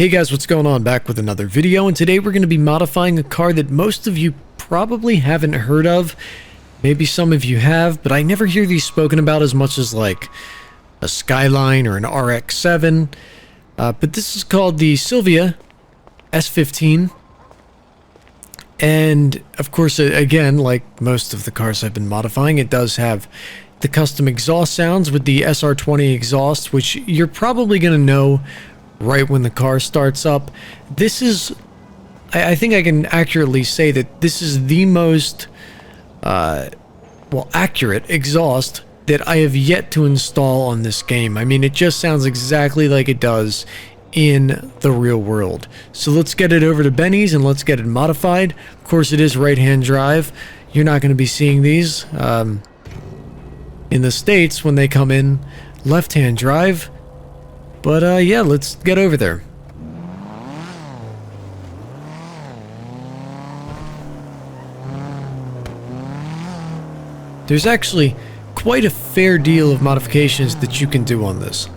Hey guys, what's going on? Back with another video, and today we're going to be modifying a car that most of you probably haven't heard of. Maybe some of you have, but I never hear these spoken about as much as like a Skyline or an RX-7. But this is called the Silvia S15. And of course, again, like most of the cars I've been modifying, it does have the custom exhaust sounds with the SR20 exhaust, which you're probably going to know right when the car starts up. This is, I think I can accurately say that this is the most, accurate exhaust that I have yet to install on this game. I mean, it just sounds exactly like it does in the real world. So let's get it over to Benny's and let's get it modified. Of course, it is right-hand drive. You're not going to be seeing these in the States when they come in left-hand drive. But yeah, let's get over there. There's actually quite a fair deal of modifications that you can do on this.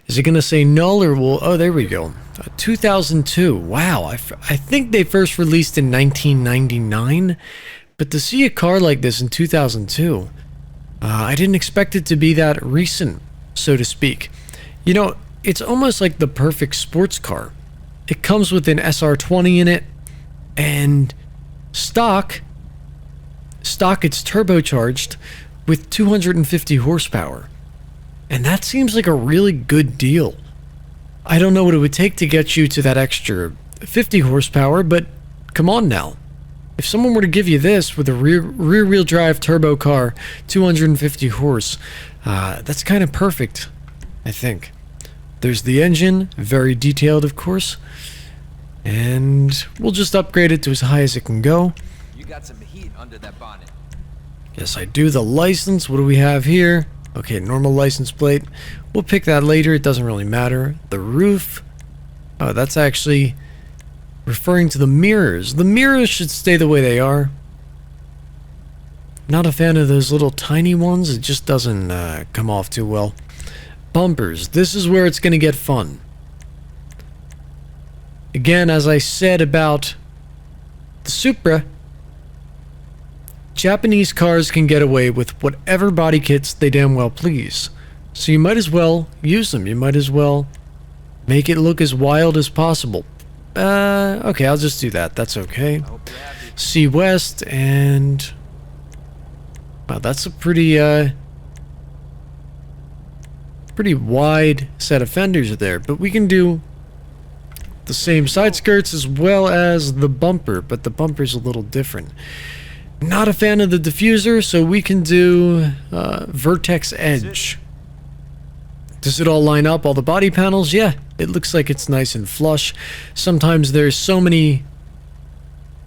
Is it going to say null or will... Oh, there we go. 2002. Wow, I think they first released in 1999. But to see a car like this in 2002... I didn't expect it to be that recent, so to speak. You know, it's almost like the perfect sports car. It comes with an SR20 in it, and stock it's turbocharged with 250 horsepower. And that seems like a really good deal. I don't know what it would take to get you to that extra 50 horsepower, but come on now. If someone were to give you this with a rear-wheel drive turbo car, 250 horse, that's kind of perfect, I think. There's the engine, very detailed, of course. And we'll just upgrade it to as high as it can go. You got some heat under that bonnet. Yes, I do. The license, what do we have here? Okay, normal license plate. We'll pick that later, it doesn't really matter. The roof. Oh, that's actually... referring to the mirrors. The mirrors should stay the way they are. Not a fan of those little tiny ones. It just doesn't come off too well. Bumpers. This is where it's going to get fun. Again, as I said about the Supra, Japanese cars can get away with whatever body kits they damn well please. So you might as well use them. You might as well make it look as wild as possible. Okay, I'll just do that. That's okay. C West, and... wow, that's a pretty wide set of fenders there. But we can do the same side skirts as well as the bumper, but the bumper's a little different. Not a fan of the diffuser, so we can do Vertex Edge. Does it all line up, all the body panels? Yeah, it looks like it's nice and flush. Sometimes there's so many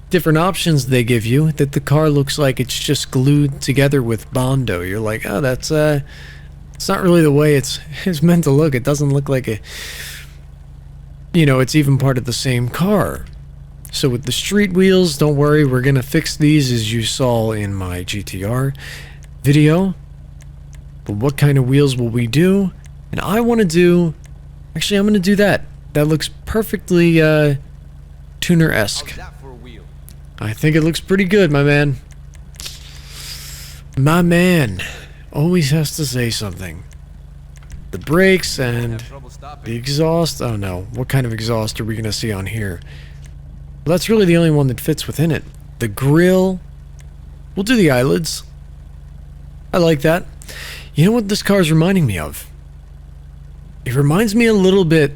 different options they give you that the car looks like it's just glued together with Bondo. You're like, oh, that's it's not really the way it's meant to look. It doesn't look like a, you know, it's even part of the same car. So with the street wheels, don't worry, we're gonna fix these as you saw in my GTR video. But what kind of wheels will we do? And I want to do... actually, I'm going to do that. That looks perfectly tuner-esque. I think it looks pretty good, my man. My man always has to say something. The brakes and the exhaust. Oh no, what kind of exhaust are we going to see on here? Well, that's really the only one that fits within it. The grille. We'll do the eyelids. I like that. You know what this car is reminding me of? It reminds me a little bit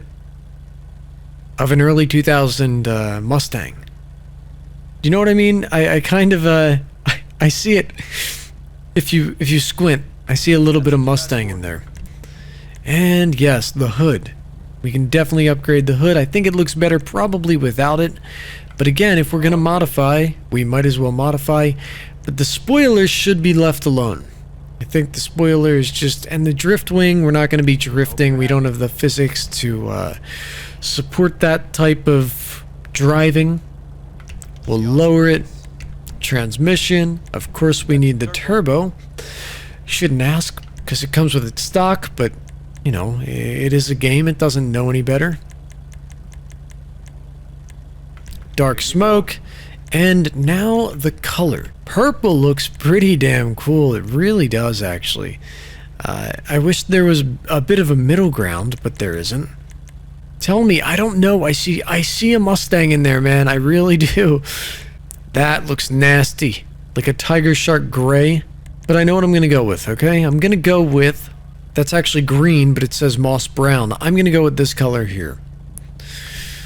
of an early 2000 Mustang. Do you know what I mean? I kind of I see it. If you squint, I see a little bit of Mustang in there. And yes, the hood. We can definitely upgrade the hood. I think it looks better probably without it. But again, if we're gonna modify, we might as well modify. But the spoilers should be left alone. I think the spoiler is just... and the drift wing, we're not going to be drifting. We don't have the physics to support that type of driving. We'll lower it. Transmission. Of course, we need the turbo. Shouldn't ask, because it comes with its stock, but you know, it is a game. It doesn't know any better. Dark smoke. And now the color. Purple looks pretty damn cool. It really does, actually. I wish there was a bit of a middle ground, but there isn't. Tell me, I don't know. I see a Mustang in there, man. I really do. That looks nasty. Like a tiger shark gray. But I know what I'm going to go with, okay? I'm going to go with... That's actually green, but it says moss brown. I'm going to go with this color here.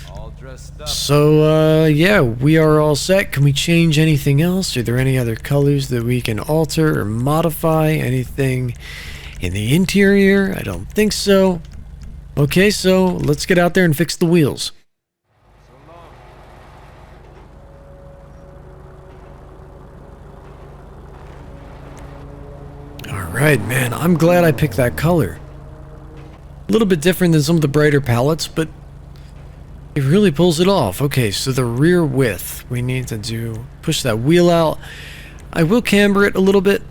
All dressed up. So, yeah, we are all set. Can we change anything else? Are there any other colors that we can alter or modify? Anything in the interior? I don't think so. Okay, so let's get out there and fix the wheels. Alright, man, I'm glad I picked that color. A little bit different than some of the brighter palettes, but it really pulls it off. Okay, so the rear width. We need to push that wheel out. I will camber it a little bit.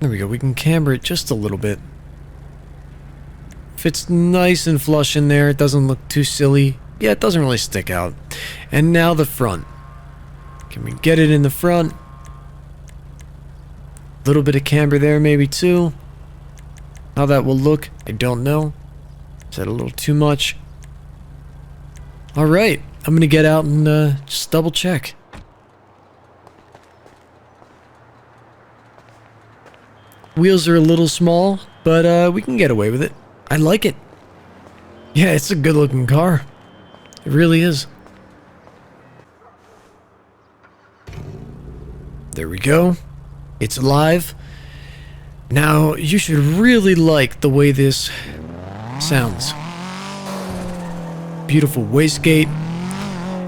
There we go, we can camber it just a little bit. Fits nice and flush in there. It doesn't look too silly. Yeah, it doesn't really stick out. And now the front. Can we get it in the front? A little bit of camber there, maybe too. How that will look, I don't know. Is that a little too much? Alright, I'm gonna get out and just double check. Wheels are a little small, but we can get away with it. I like it. Yeah, it's a good looking car. It really is. There we go. It's alive. Now, you should really like the way this sounds. Beautiful wastegate.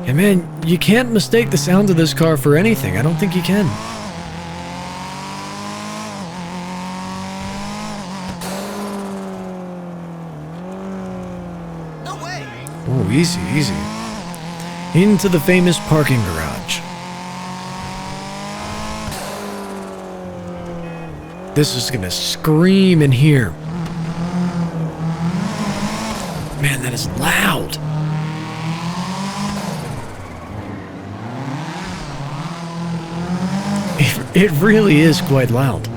And man, you can't mistake the sound of this car for anything. I don't think you can. No way. Oh, easy, easy. Into the famous parking garage. This is gonna scream in here. Man, that is loud. It really is quite loud.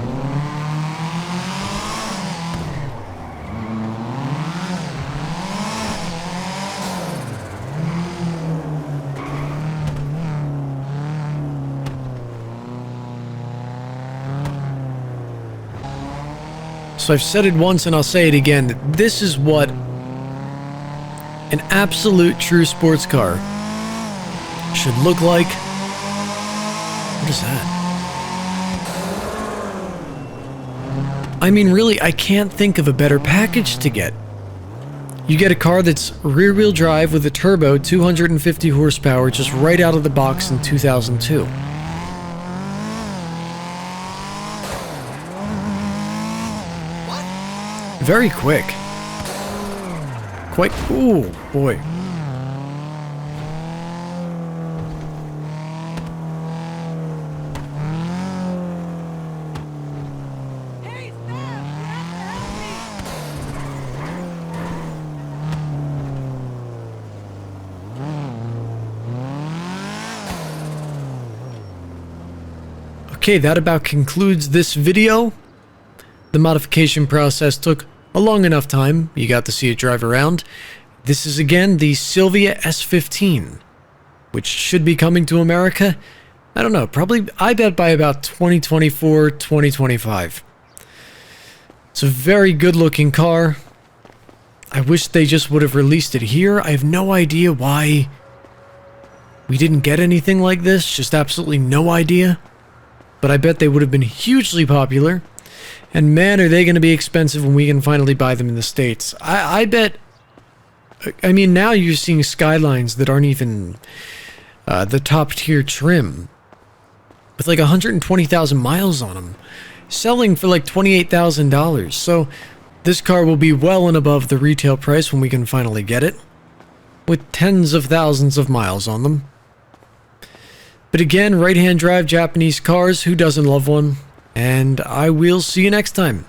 So I've said it once and I'll say it again. This is what an absolute true sports car should look like. What is that? I mean, really, I can't think of a better package to get. You get a car that's rear-wheel drive with a turbo, 250 horsepower, just right out of the box in 2002. Very quick. Quite... Ooh, boy. Hey, stop! You have to help me. Okay, that about concludes this video. The modification process took a long enough time. You got to see it drive around. This is again the Silvia S15, which should be coming to America. I don't know, probably, I bet by about 2024, 2025. It's a very good looking car. I wish they just would have released it here. I have no idea why we didn't get anything like this. Just absolutely no idea. But I bet they would have been hugely popular. And man, are they going to be expensive when we can finally buy them in the States. I bet... I mean, now you're seeing Skylines that aren't even the top tier trim. With like 120,000 miles on them. Selling for like $28,000. So this car will be well and above the retail price when we can finally get it. With tens of thousands of miles on them. But again, right-hand drive Japanese cars, who doesn't love one? And I will see you next time.